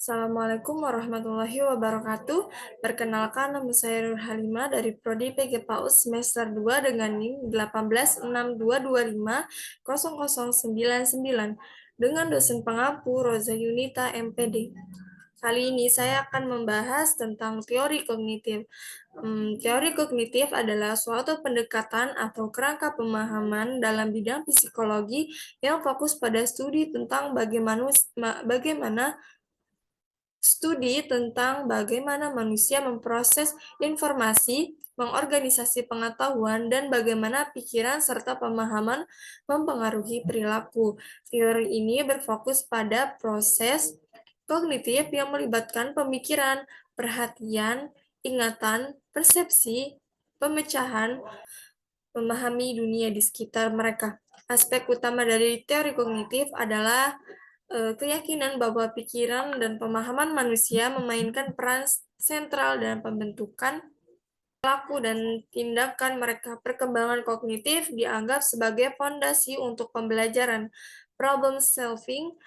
Assalamualaikum warahmatullahi wabarakatuh. Perkenalkan, nama saya Nur Halimah dari Prodi PG PAUD semester 2 dengan NIM 1862250099 dengan dosen pengampu Roza Yunita MPD. Kali ini saya akan membahas tentang teori kognitif. Teori kognitif adalah suatu pendekatan atau kerangka pemahaman dalam bidang psikologi yang fokus pada studi tentang bagaimana manusia memproses informasi, mengorganisasi pengetahuan, dan bagaimana pikiran serta pemahaman mempengaruhi perilaku. Teori ini berfokus pada proses kognitif yang melibatkan pemikiran, perhatian, ingatan, persepsi, pemecahan, memahami dunia di sekitar mereka. Aspek utama dari teori kognitif adalah keyakinan bahwa pikiran dan pemahaman manusia memainkan peran sentral dalam pembentukan perilaku dan tindakan mereka. Perkembangan kognitif dianggap sebagai fondasi untuk pembelajaran, problem solving,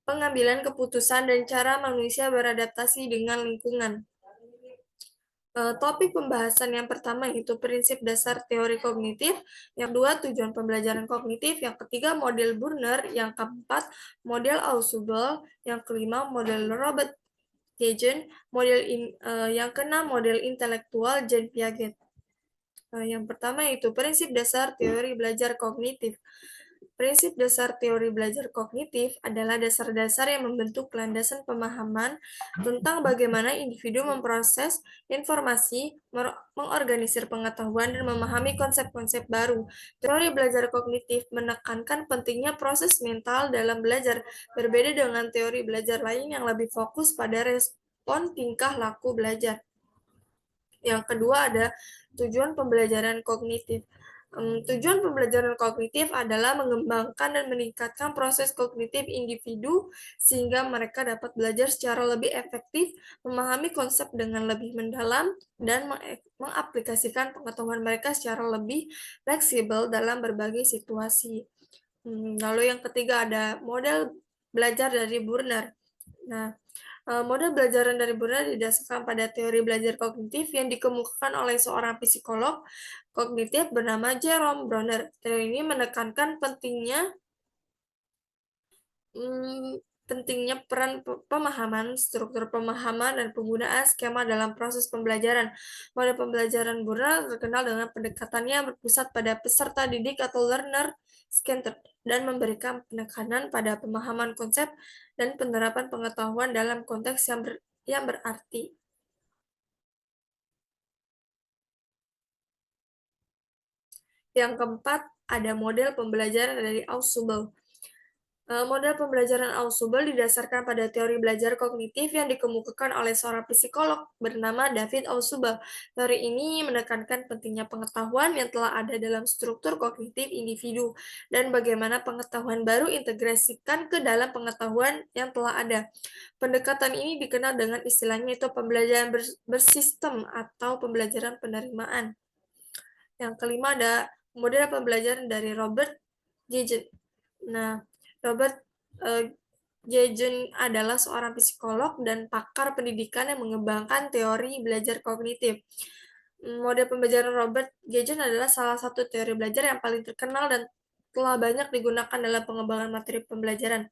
pengambilan keputusan, dan cara manusia beradaptasi dengan lingkungan. Topik pembahasan yang pertama yaitu prinsip dasar teori kognitif, yang kedua tujuan pembelajaran kognitif, yang ketiga model Burner, yang keempat model Ausubel, yang kelima model Robert Gagen, yang keenam model intelektual Jean Piaget. Yang pertama yaitu prinsip dasar teori belajar kognitif. Prinsip dasar teori belajar kognitif adalah dasar-dasar yang membentuk landasan pemahaman tentang bagaimana individu memproses informasi, mengorganisir pengetahuan, dan memahami konsep-konsep baru. Teori belajar kognitif menekankan pentingnya proses mental dalam belajar, berbeda dengan teori belajar lain yang lebih fokus pada respon tingkah laku belajar. Yang kedua ada tujuan pembelajaran kognitif. Tujuan pembelajaran kognitif adalah mengembangkan dan meningkatkan proses kognitif individu sehingga mereka dapat belajar secara lebih efektif, memahami konsep dengan lebih mendalam, dan mengaplikasikan pengetahuan mereka secara lebih fleksibel dalam berbagai situasi. Lalu yang ketiga ada model belajar dari Burner. Nah, model belajaran dari Burner didasarkan pada teori belajar kognitif yang dikemukakan oleh seorang psikolog kognitif bernama Jerome Bronner. Teori ini menekankan pentingnya peran pemahaman, struktur pemahaman, dan penggunaan skema dalam proses pembelajaran. Model pembelajaran Burner terkenal dengan pendekatannya berpusat pada peserta didik atau learner centered dan memberikan penekanan pada pemahaman konsep dan penerapan pengetahuan dalam konteks yang berarti. Yang keempat, ada model pembelajaran dari Ausubel. Model pembelajaran Ausubel didasarkan pada teori belajar kognitif yang dikemukakan oleh seorang psikolog bernama David Ausubel. Teori ini menekankan pentingnya pengetahuan yang telah ada dalam struktur kognitif individu dan bagaimana pengetahuan baru integrasikan ke dalam pengetahuan yang telah ada. Pendekatan ini dikenal dengan istilahnya itu pembelajaran bersistem atau pembelajaran penerimaan. Yang kelima ada model pembelajaran dari Robert Gagen. Nah, Robert Gagen adalah seorang psikolog dan pakar pendidikan yang mengembangkan teori belajar kognitif. Model pembelajaran Robert Gagen adalah salah satu teori belajar yang paling terkenal dan telah banyak digunakan dalam pengembangan materi pembelajaran.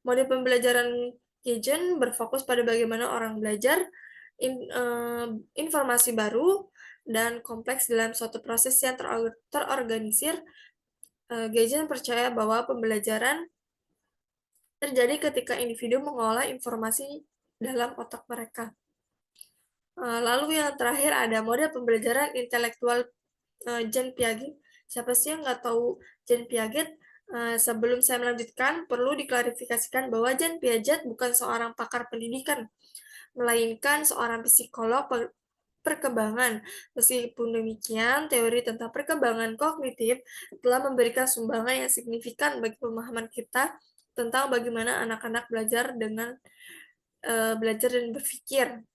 Model pembelajaran Gagen berfokus pada bagaimana orang belajar informasi baru dan kompleks dalam suatu proses yang terorganisir. Gagen percaya bahwa pembelajaran terjadi ketika individu mengolah informasi dalam otak mereka. Lalu yang terakhir ada model pembelajaran intelektual Jean Piaget. Siapa sih yang nggak tahu Jean Piaget? Sebelum saya melanjutkan, perlu diklarifikasikan bahwa Jean Piaget bukan seorang pakar pendidikan, melainkan seorang psikolog perkembangan. Meskipun demikian, teori tentang perkembangan kognitif telah memberikan sumbangan yang signifikan bagi pemahaman kita tentang bagaimana anak-anak belajar dan berpikir.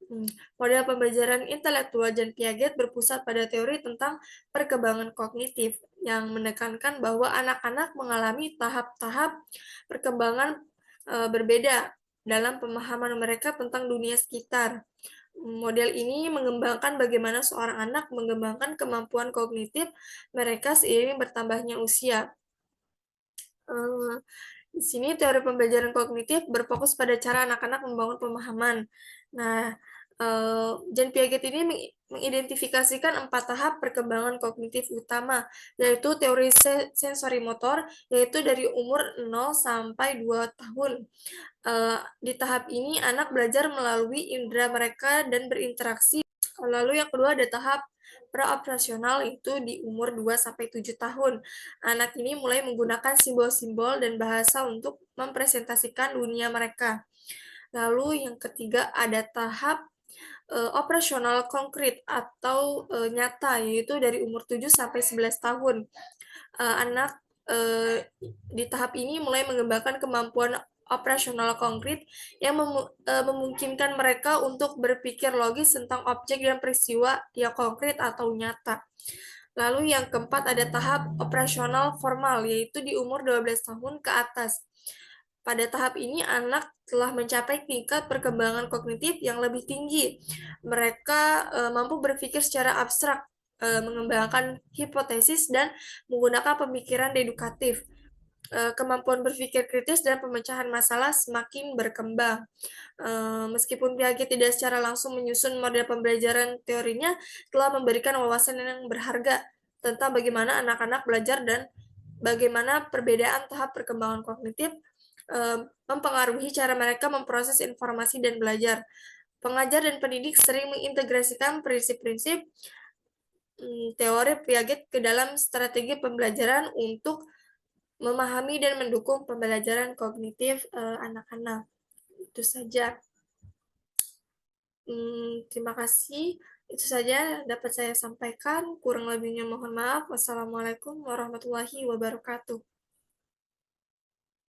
Model pembelajaran intelektual Jean Piaget berpusat pada teori tentang perkembangan kognitif yang menekankan bahwa anak-anak mengalami tahap-tahap perkembangan berbeda dalam pemahaman mereka tentang dunia sekitar. Model ini mengembangkan bagaimana seorang anak mengembangkan kemampuan kognitif mereka seiring bertambahnya usia. Di sini teori pembelajaran kognitif berfokus pada cara anak-anak membangun pemahaman. Nah, Jean Piaget ini mengidentifikasikan 4 tahap perkembangan kognitif utama, yaitu teori sensori motor, yaitu dari umur 0 sampai 2 tahun. Di tahap ini, anak belajar melalui indera mereka dan berinteraksi. Lalu yang kedua ada tahap praoperasional, itu di umur 2-7 tahun. Anak ini mulai menggunakan simbol-simbol dan bahasa untuk mempresentasikan dunia mereka. Lalu yang ketiga ada tahap operasional konkret atau nyata, yaitu dari umur 7-11 tahun. Anak di tahap ini mulai mengembangkan kemampuan operasional konkret yang memungkinkan mereka untuk berpikir logis tentang objek dan peristiwa yang konkret atau nyata. Lalu yang keempat ada tahap operasional formal, yaitu di umur 12 tahun ke atas. Pada tahap ini, anak telah mencapai tingkat perkembangan kognitif yang lebih tinggi. Mereka mampu berpikir secara abstrak, mengembangkan hipotesis, dan menggunakan pemikiran dedukatif. Kemampuan berpikir kritis dan pemecahan masalah semakin berkembang. Meskipun Piaget tidak secara langsung menyusun model pembelajaran, teorinya telah memberikan wawasan yang berharga tentang bagaimana anak-anak belajar dan bagaimana perbedaan tahap perkembangan kognitif mempengaruhi cara mereka memproses informasi dan belajar. Pengajar dan pendidik sering mengintegrasikan prinsip-prinsip teori Piaget ke dalam strategi pembelajaran untuk memahami dan mendukung pembelajaran kognitif anak-anak. Itu saja. Terima kasih. Itu saja dapat saya sampaikan. Kurang lebihnya mohon maaf. Wassalamualaikum warahmatullahi wabarakatuh.